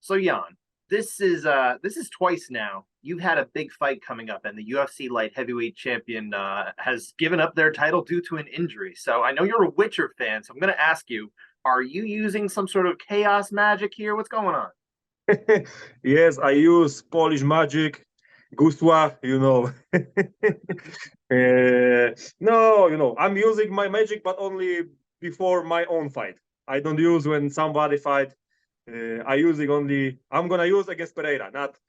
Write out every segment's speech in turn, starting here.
So Jan, this is twice now. You've had a big fight coming up, and the UFC light heavyweight champion has given up their title due to an injury. So I know you're a Witcher fan, so I'm going to ask you: are you using some sort of chaos magic here? What's going on? Yes, I use Polish magic, gusła, no, I'm using my magic, but only before my own fight. I don't use when somebody fight. I'm gonna use against Pereira, not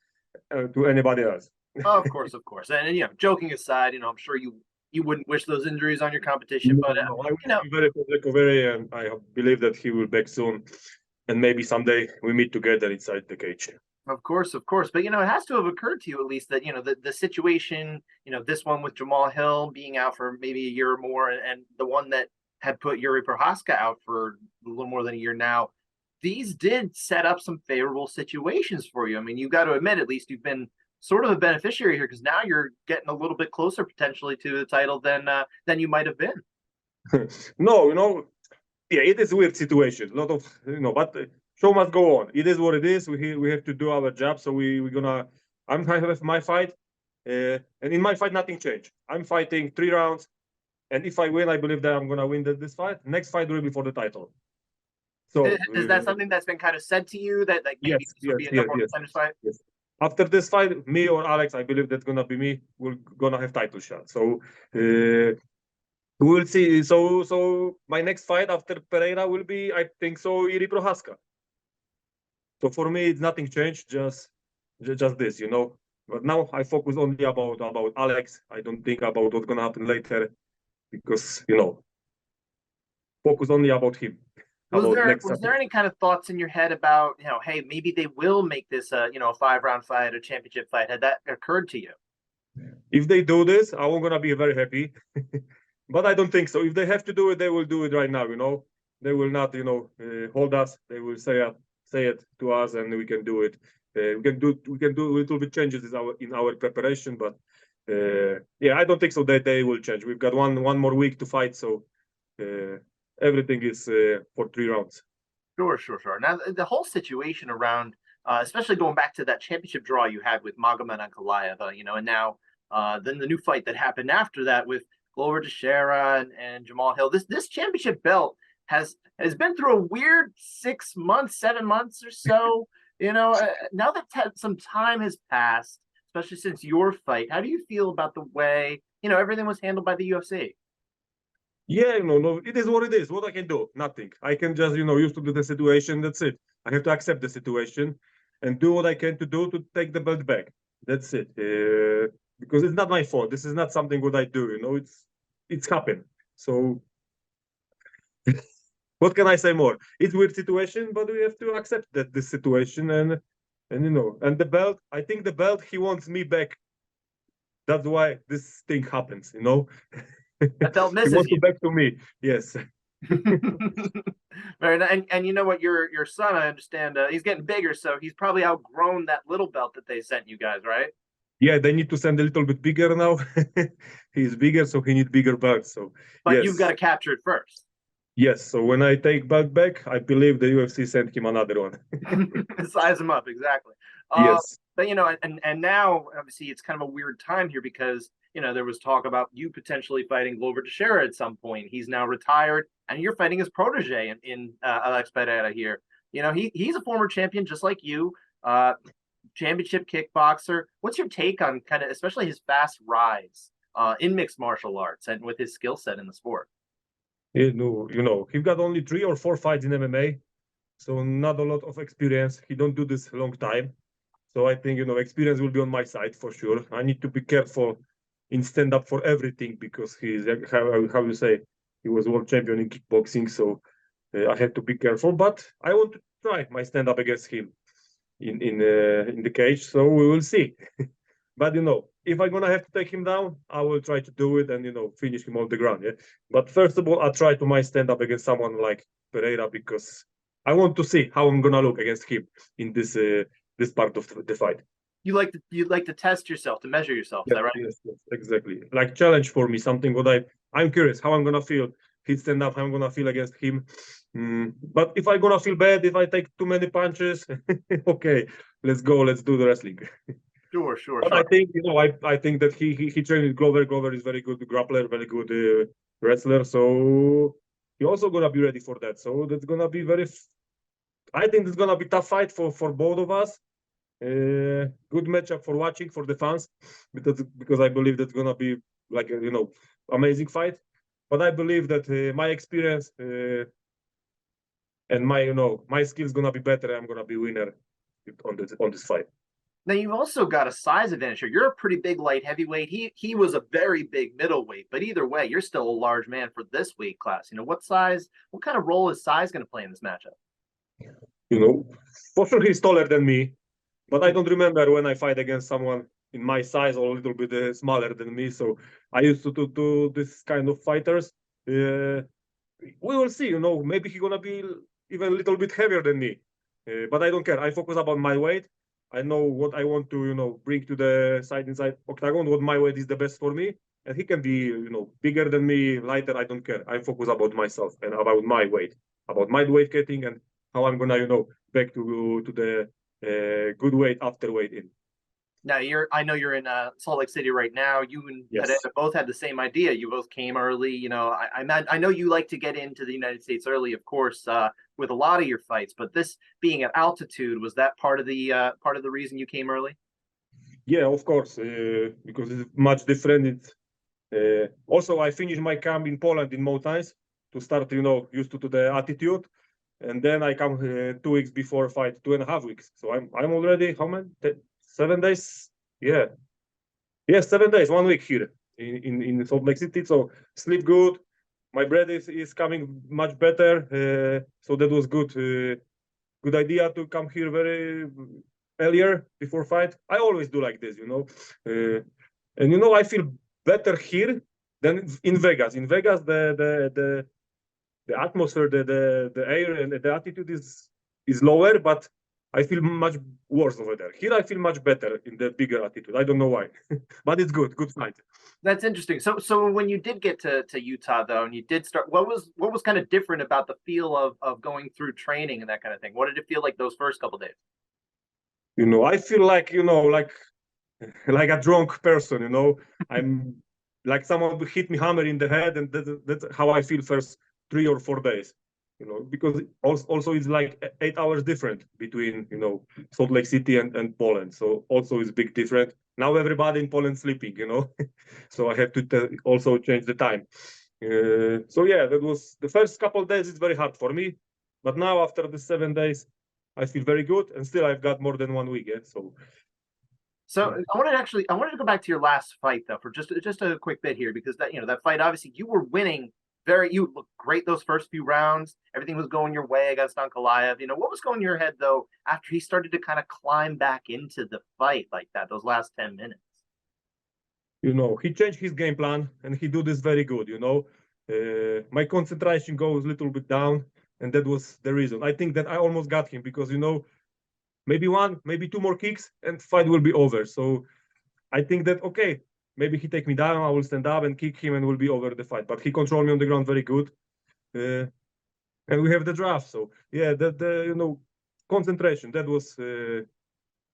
to anybody else. Oh, of course. And joking aside, I'm sure you wouldn't wish those injuries on your competition, No, but no, I wish you know, him very quick recovery, and I believe that he will back soon. And maybe someday we meet together inside the cage. of course. But it has to have occurred to you at least that the situation, this one with Jamal Hill being out for maybe a year or more, and the one that had put Yuri Prohaska out for a little more than a year now. These did set up some favorable situations for you. I mean, you got to admit, at least you've been sort of a beneficiary here because now you're getting a little bit closer potentially to the title than you might have been. No, yeah, it is a weird situation. A lot of, but show must go on. It is what it is. We have to do our job. So we're gonna. I'm going to have my fight, and in my fight, nothing changed. I'm fighting 3 rounds, and if I win, I believe that I'm gonna win this fight. Next fight will be for the title. So Is that something that's been kind of said to you that like maybe yes, this would yes, be a yes, number one yes, contenders fight? yes. After this fight, me or Alex, I believe that's gonna be me. We're gonna have title shot. So we'll see. So my next fight after Pereira will be, I think so, Iri Prohaska. So for me, it's nothing changed. Just this. But now I focus only about Alex. I don't think about what's gonna happen later because focus only about him. About next Was there Saturday. any kind of thoughts in your head about hey, maybe they will make this a 5 round fight, a championship fight? Had that occurred to you? If they do this, I'm gonna be very happy. But I don't think so. If they have to do it, they will do it right now. They will not, hold us. They will say it to us, and we can do it. We can do a little bit changes in our preparation, but yeah, I don't think so that they will change. We've got one more week to fight, so everything is for 3 rounds. Sure. Now, the whole situation around, especially going back to that championship draw you had with Magomed Ankalaev, and now then the new fight that happened after that with Glover Teixeira and Jamal Hill. This championship belt has been through a weird 6 months, 7 months or so. Now that some time has passed, especially since your fight, how do you feel about the way everything was handled by the UFC? Yeah, no, it is what it is. What I can do? Nothing. I can just, used to the situation. That's it. I have to accept the situation and do what I can to do to take the belt back. That's it. Because it's not my fault. This is not something what I do. It's happened. So what can I say more? It's weird situation, but we have to accept that this situation and the belt. I think the belt he wants me back. That's why this thing happens. That belt He misses wants you. to back to me. Yes. Right, and you know what, your son, I understand, he's getting bigger, so he's probably outgrown that little belt that they sent you guys, right? Yeah, they need to send a little bit bigger now. He's bigger, so he needs bigger belts. So But you've got yes, to capture it first. yes. So when I take belt back, I believe the UFC sent him another one. Size them up, exactly. Yes. But and now obviously it's kind of a weird time here because there was talk about you potentially fighting Glover Teixeira at some point. He's now retired, and you're fighting his protege in Alex Pereira here. He's a former champion just like you, championship kickboxer. What's your take on kind of especially his fast rise in mixed martial arts and with his skill set in the sport? He got only 3 or 4 fights in MMA, so not a lot of experience. He don't do this a long time. So I think, experience will be on my side for sure. I need to be careful in stand up for everything because he's, how you say, he was world champion in kickboxing. So I have to be careful, but I want to try my stand up against him in the cage. So we will see. But if I'm gonna have to take him down, I will try to do it and finish him on the ground. Yeah. But first of all, I try to my stand up against someone like Pereira because I want to see how I'm gonna look against him in this part of the fight. You like to test yourself, to measure yourself. Is Yes, that right? yes, exactly. Like challenge for me, something what I'm curious how I'm gonna feel he stand up, how I'm gonna feel against him. But if I'm gonna feel bad, if I take too many punches, okay, let's go, let's do the wrestling. Sure. But I think, I think that he trained with Glover. Glover is very good grappler, very good wrestler. So he also gonna be ready for that. So that's gonna be I think it's gonna be tough fight for both of us. Good matchup for watching for the fans, because I believe that's gonna be like a, amazing fight. But I believe that my experience and my skills gonna be better. I'm gonna be winner on this fight. Now you've also got a size advantage here. You're a pretty big light heavyweight. He was a very big middleweight, but either way, you're still a large man for this weight class. What kind of role is size going to play in this matchup? For sure he's taller than me, but I don't remember when I fight against someone in my size or a little bit smaller than me. So I used to do this kind of fighters. We will see. Maybe he's gonna be even a little bit heavier than me, but I don't care. I focus about my weight. I know what I want to, bring to the side inside octagon, what my weight is the best for me. And he can be, bigger than me, lighter, I don't care. I focus about myself and about my weight, about my weight cutting and how I'm gonna, back to the good weight after weight in. Now I know you're in Salt Lake City right now. You and Yes. Pereira both had the same idea. You both came early. I know you like to get into the United States early, of course, with a lot of your fights. But this being at altitude, was that part of the reason you came early? Yeah, of course, because it's much different. Also, I finished my camp in Poland in mountains to start, used to the altitude. And then I come 2 weeks before fight, 2.5 weeks. So I'm already how many? 7 days? Yeah. 7 days, 1 week here in Salt Lake City. So sleep good. My breath is coming much better. So that was good. Good idea to come here very earlier before fight. I always do like this, and I feel better here than in Vegas. In Vegas, the atmosphere, the air and the altitude is lower, but I feel much worse over there. Here I feel much better in the bigger altitude. I don't know why, but it's good fight. That's interesting. So when you did get to Utah though, and you did start, what was kind of different about the feel of going through training and that kind of thing? What did it feel like those first couple days? I feel like like a drunk person. I'm like someone hit me hammer in the head, and that's how I feel first 3 or 4 days. Because also it's like 8 hours different between Salt Lake City and Poland. So also it's big different. Now everybody in Poland sleeping, so I have to also change the time. So yeah, that was the first couple of days. It's very hard for me, but now after the 7 days, I feel very good, and still I've got more than 1 week. Yeah, So I wanted to go back to your last fight though for just a quick bit here, because that fight, obviously you were winning. You looked great those first few rounds. Everything was going your way against Ankalaev. What was going in your head though after he started to kind of climb back into the fight like that, those last 10 minutes? He changed his game plan, and he do this very good. My concentration goes a little bit down, and that was the reason. I think that I almost got him because maybe 1, maybe 2 more kicks, and fight will be over. So I think that okay, maybe he take me down, I will stand up and kick him, and will be over the fight. But he controlled me on the ground very good, and we have the draft. So yeah, the concentration. That was.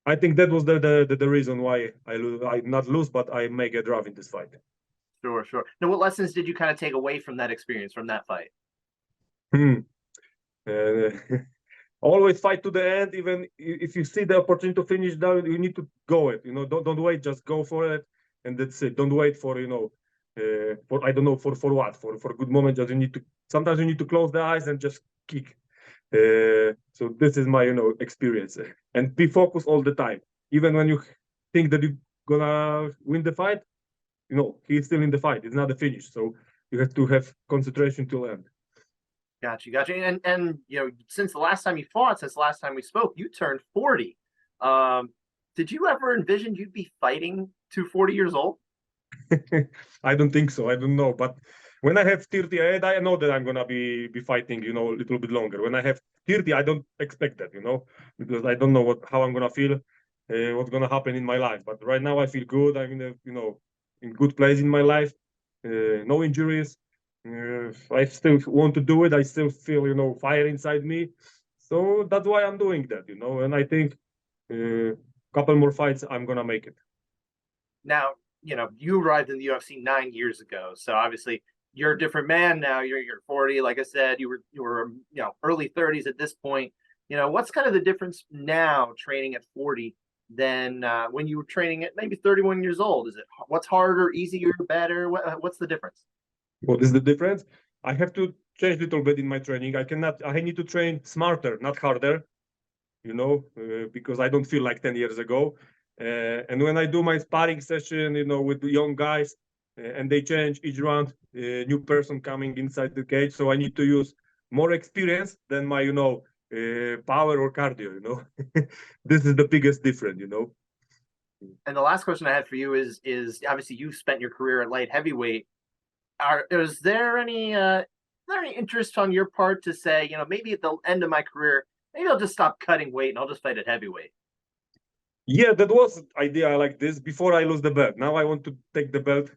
I think that was the reason why I not lose, but I make a draft in this fight. Sure. Now, what lessons did you kind of take away from that experience, from that fight? Always fight to the end. Even if you see the opportunity to finish down, you need to go it. Don't wait. Just go for it, and that's it. Don't wait for for I don't know for what for good moment. Just sometimes you need to close the eyes and just kick. So this is my experience, and be focused all the time. Even when you think that you're gonna win the fight, he's still in the fight. It's not a finish. So you have to have concentration till end. Gotcha. And since the last time you fought, since the last time we spoke, you turned 40. Did you ever envision you'd be fighting to 40 years old? I don't think so. I don't know. But when I have 30, I know that I'm gonna be fighting, a little bit longer. When I have 30, I don't expect that, because I don't know how I'm gonna feel, what's gonna happen in my life. But right now I feel good. I'm in a, in good place in my life. No injuries. I still want to do it. I still feel, fire inside me. So that's why I'm doing that, and I think a couple more fights, I'm gonna make it. Now, you arrived in the UFC 9 years ago, so obviously you're a different man now. You're 40, like I said. You were early 30s at this point. What's kind of the difference now training at 40 than when you were training at maybe 31 years old? Is it what's harder, easier, better? What's the difference? What is the difference? I have to change a little bit in my training. I need to train smarter, not harder, because I don't feel like 10 years ago. And when I do my sparring session, with the young guys, and they change each round, new person coming inside the cage. So I need to use more experience than my, power or cardio, This is the biggest difference, And the last question I had for you is obviously you spent your career at light heavyweight. Is there any interest on your part to say, maybe at the end of my career, maybe I'll just stop cutting weight and I'll just fight at heavyweight? Yeah, that was idea like this before I lose the belt. Now I want to take the belt,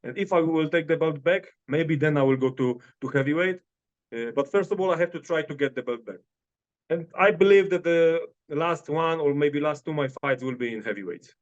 and if I will take the belt back, maybe then I will go to heavyweight. But first of all, I have to try to get the belt back, and I believe that the last one or maybe last two my fights will be in heavyweight.